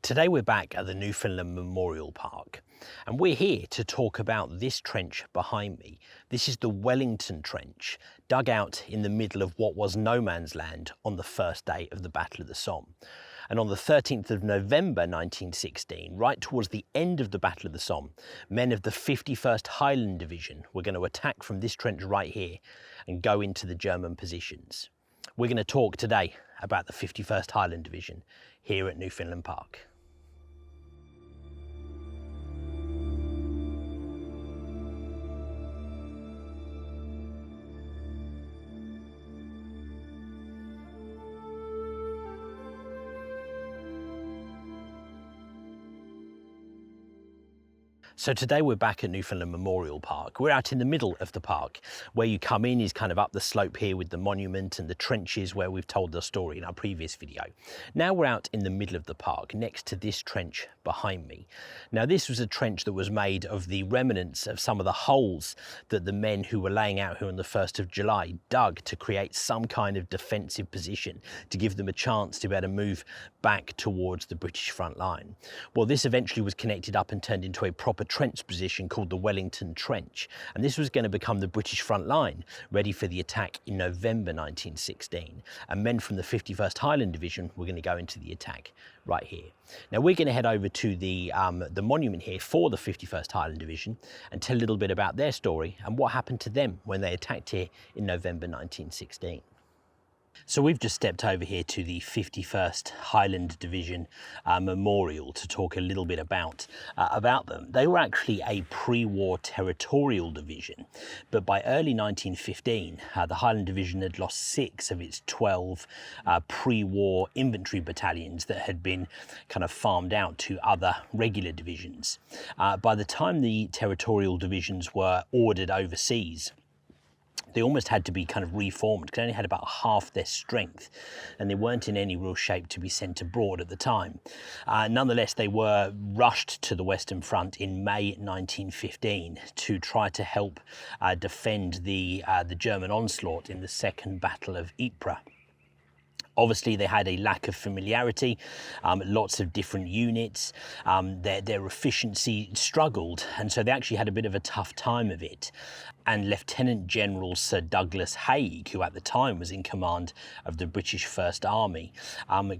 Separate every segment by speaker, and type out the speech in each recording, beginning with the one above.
Speaker 1: Today we're back at the Newfoundland Memorial Park, and we're here to talk about this trench behind me. This is the Wellington Trench, dug out in the middle of what was no man's land on the first day of the Battle of the Somme. And on the 13th of November 1916, right towards the end of the Battle of the Somme, men of the 51st Highland Division were going to attack from this trench right here and go into the German positions. We're going to talk today about the 51st Highland Division here at Newfoundland Park. So today we're back at Newfoundland Memorial Park. We're out in the middle of the park. Where you come in is kind of up the slope here with the monument and the trenches where we've told the story in our previous video. Now we're out in the middle of the park next to this trench behind me. Now this was a trench that was made of the remnants of some of the holes that the men who were laying out here on the 1st of July dug to create some kind of defensive position to give them a chance to be able to move back towards the British front line. Well, this eventually was connected up and turned into a proper trench position called the Wellington Trench, and this was going to become the British front line ready for the attack in November 1916, and men from the 51st Highland Division were going to go into the attack right here. Now we're going to head over to the monument here for the 51st Highland Division and tell a little bit about their story and what happened to them when they attacked here in November 1916. So we've just stepped over here to the 51st Highland Division Memorial to talk a little bit about them. They were actually a pre-war territorial division, but by early 1915, the Highland Division had lost 6 of its 12 pre-war infantry battalions that had been kind of farmed out to other regular divisions. By the time the territorial divisions were ordered overseas, they almost had to be kind of reformed because they only had about half their strength and they weren't in any real shape to be sent abroad at the time. Nonetheless, they were rushed to the Western Front in May 1915 to try to help defend the German onslaught in the Second Battle of Ypres. Obviously, they had a lack of familiarity, lots of different units, their efficiency struggled, and so they actually had a bit of a tough time of it. And Lieutenant General Sir Douglas Haig, who at the time was in command of the British First Army,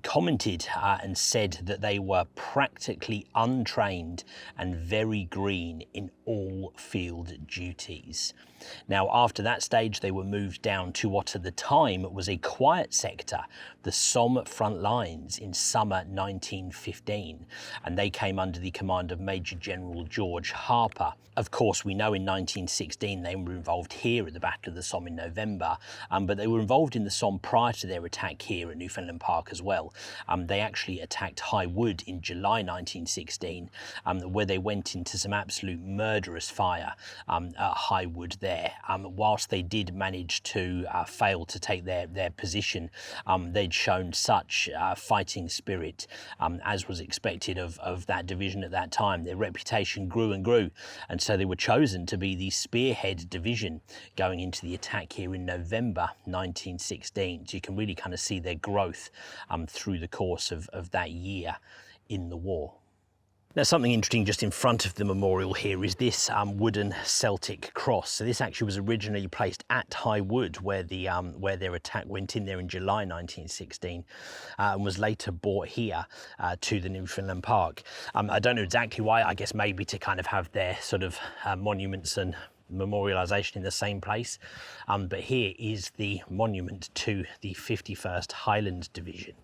Speaker 1: commented and said that they were practically untrained and very green in all field duties. Now, after that stage, they were moved down to what at the time was a quiet sector, the Somme front lines in summer 1915, and they came under the command of Major General George Harper. Of course, we know in 1916 they were involved here at the Battle of the Somme in November, but they were involved in the Somme prior to their attack here at Newfoundland Park as well. They actually attacked High Wood in July 1916, where they went into some absolute murderous fire at High Wood there. Whilst they did manage to fail to take their position, they'd shown such fighting spirit as was expected of that division at that time. Their reputation grew and grew, and so they were chosen to be the spearhead division going into the attack here in November 1916. So you can really kind of see their growth through the course of that year in the war. Now, something interesting just in front of the memorial here is this wooden Celtic cross. So this actually was originally placed at High Wood, where their attack went in there in July 1916, and was later brought here to the Newfoundland Park. I don't know exactly why. I guess maybe to kind of have their sort of monuments and memorialisation in the same place. But here is the monument to the 51st Highland Division.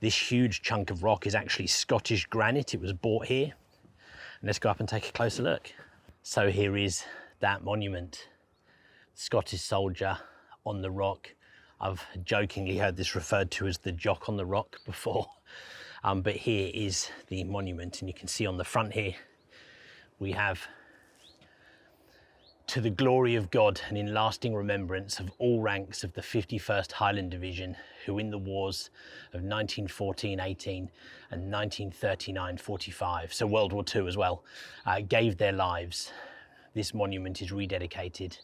Speaker 1: This huge chunk of rock is actually Scottish granite. It was bought here. And let's go up and take a closer look. So here is that monument. Scottish soldier on the rock. I've jokingly heard this referred to as the Jock on the Rock before. But here is the monument, and you can see on the front here, we have "To the glory of God and in lasting remembrance of all ranks of the 51st Highland Division, who in the wars of 1914-18 and 1939-45, so World War II as well, gave their lives. This monument is rededicated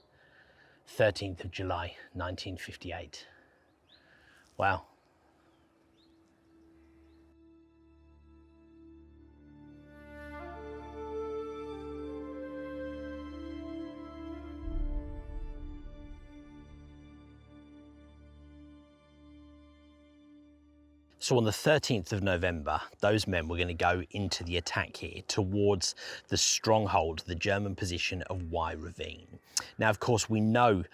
Speaker 1: 13th of July, 1958. Wow. So on the 13th of November, those men were going to go into the attack here towards the stronghold, the German position of Ravine. Now, of course, we know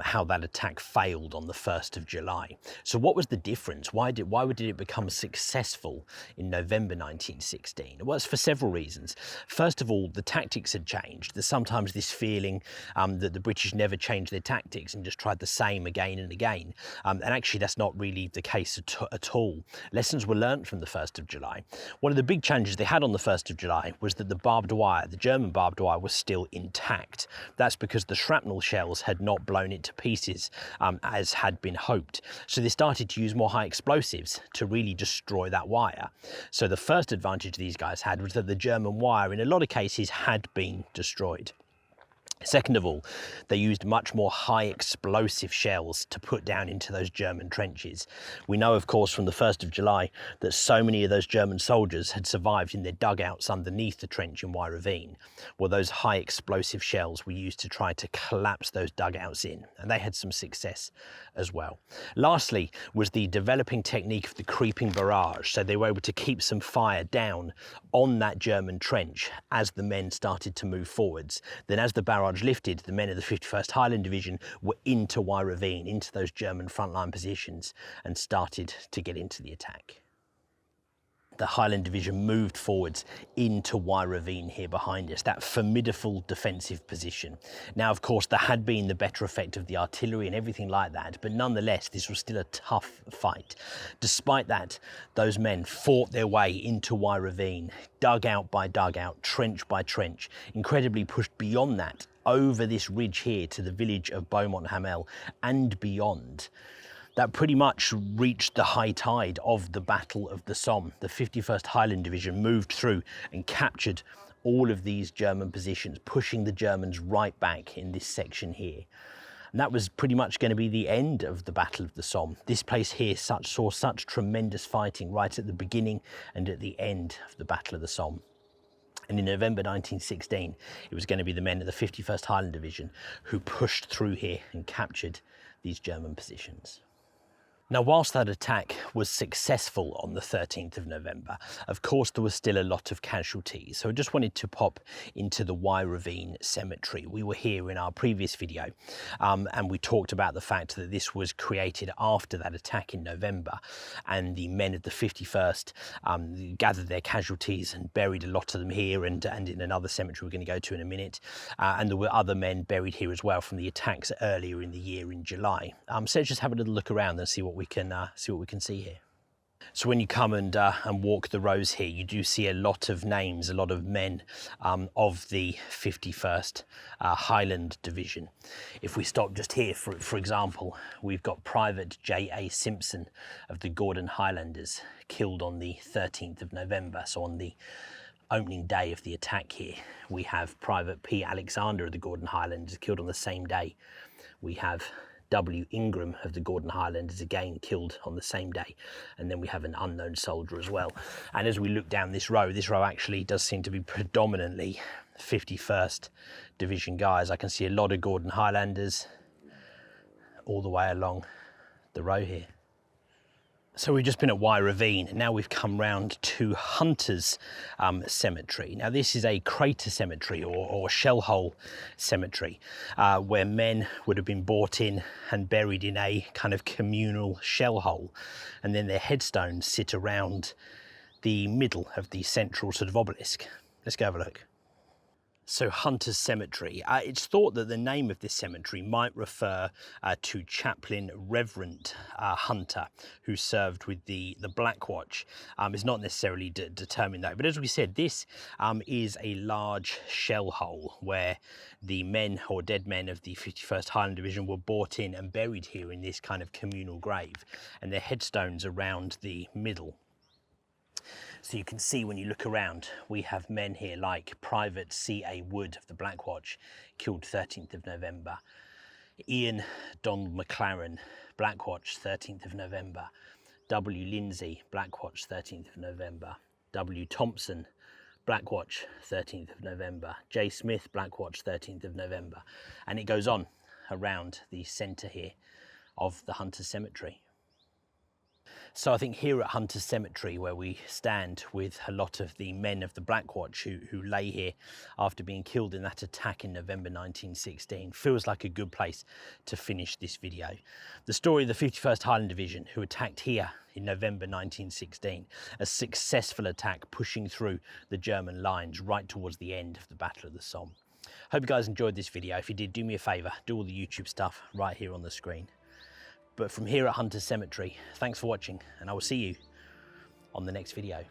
Speaker 1: how that attack failed on the 1st of July. So what was the difference? Why did it become successful in November 1916? Well, it's for several reasons. First of all, the tactics had changed. There's sometimes this feeling that the British never changed their tactics and just tried the same again and again. And actually, that's not really the case at all. Lessons were learnt from the 1st of July. One of the big challenges they had on the 1st of July was that the barbed wire, the German barbed wire, was still intact. That's because the shrapnel shells had not blown it to pieces as had been hoped. So they started to use more high explosives to really destroy that wire. So the first advantage these guys had was that the German wire in a lot of cases had been destroyed. Second of all, they used much more high explosive shells to put down into those German trenches. We know, of course, from the 1st of July that so many of those German soldiers had survived in their dugouts underneath the trench in Ravine. Well, those high explosive shells were used to try to collapse those dugouts in, and they had some success as well. Lastly was the developing technique of the creeping barrage. So they were able to keep some fire down on that German trench as the men started to move forwards. Then as the barrage lifted, the men of the 51st Highland Division were into Ravine, into those German frontline positions, and started to get into the attack. The Highland Division moved forwards into Ravine here behind us, that formidable defensive position. Now, of course, there had been the better effect of the artillery and everything like that, but nonetheless, this was still a tough fight. Despite that, those men fought their way into Ravine, dugout by dugout, trench by trench, incredibly pushed beyond that, over this ridge here to the village of Beaumont Hamel and beyond. That pretty much reached the high tide of the Battle of the Somme. The 51st Highland Division moved through and captured all of these German positions, pushing the Germans right back in this section here. And that was pretty much going to be the end of the Battle of the Somme. This place here saw such tremendous fighting right at the beginning and at the end of the Battle of the Somme. And in November 1916, it was going to be the men of the 51st Highland Division who pushed through here and captured these German positions. Now, whilst that attack was successful on the 13th of November, of course, there was still a lot of casualties. So I just wanted to pop into the Ravine cemetery. We were here in our previous video, and we talked about the fact that this was created after that attack in November, and the men of the 51st gathered their casualties and buried a lot of them here and in another cemetery we're going to go to in a minute. And there were other men buried here as well from the attacks earlier in the year in July. So let's just have a little look around and see what we can see here. So when you come and walk the rows here, you do see a lot of names, a lot of men of the 51st Highland Division. If we stop just here, for example, we've got Private J.A. Simpson of the Gordon Highlanders, killed on the 13th of November, so on the opening day of the attack here. We have Private P. Alexander of the Gordon Highlanders, killed on the same day. We have W. Ingram of the Gordon Highlanders, again killed on the same day, and then we have an unknown soldier as well. And as we look down this row actually does seem to be predominantly 51st Division guys. I can see a lot of Gordon Highlanders all the way along the row here. So we've just been at Ravine, and now we've come round to Hunter's cemetery. Now this is a crater cemetery or shell hole cemetery where men would have been brought in and buried in a kind of communal shell hole, and then their headstones sit around the middle of the central sort of obelisk. Let's go have a look. So Hunter's Cemetery. It's thought that the name of this cemetery might refer to Chaplain Reverend Hunter, who served with the Black Watch. It's not necessarily determined though, but as we said, this is a large shell hole where the men or dead men of the 51st Highland Division were brought in and buried here in this kind of communal grave, and their headstones around the middle. So you can see when you look around, we have men here like Private C.A. Wood of the Black Watch, killed 13th of November. Ian Donald McLaren, Black Watch, 13th of November. W. Lindsay, Black Watch, 13th of November. W. Thompson, Black Watch, 13th of November. J. Smith, Black Watch, 13th of November. And it goes on around the centre here of the Hunter's Cemetery. So I think here at Hunter's Cemetery, where we stand with a lot of the men of the Black Watch who lay here after being killed in that attack in November 1916, feels like a good place to finish this video. The story of the 51st Highland Division, who attacked here in November 1916, a successful attack pushing through the German lines right towards the end of the Battle of the Somme. Hope you guys enjoyed this video. If you did, do me a favour, do all the YouTube stuff right here on the screen. But from here at Hunter's Cemetery, thanks for watching, and I will see you on the next video.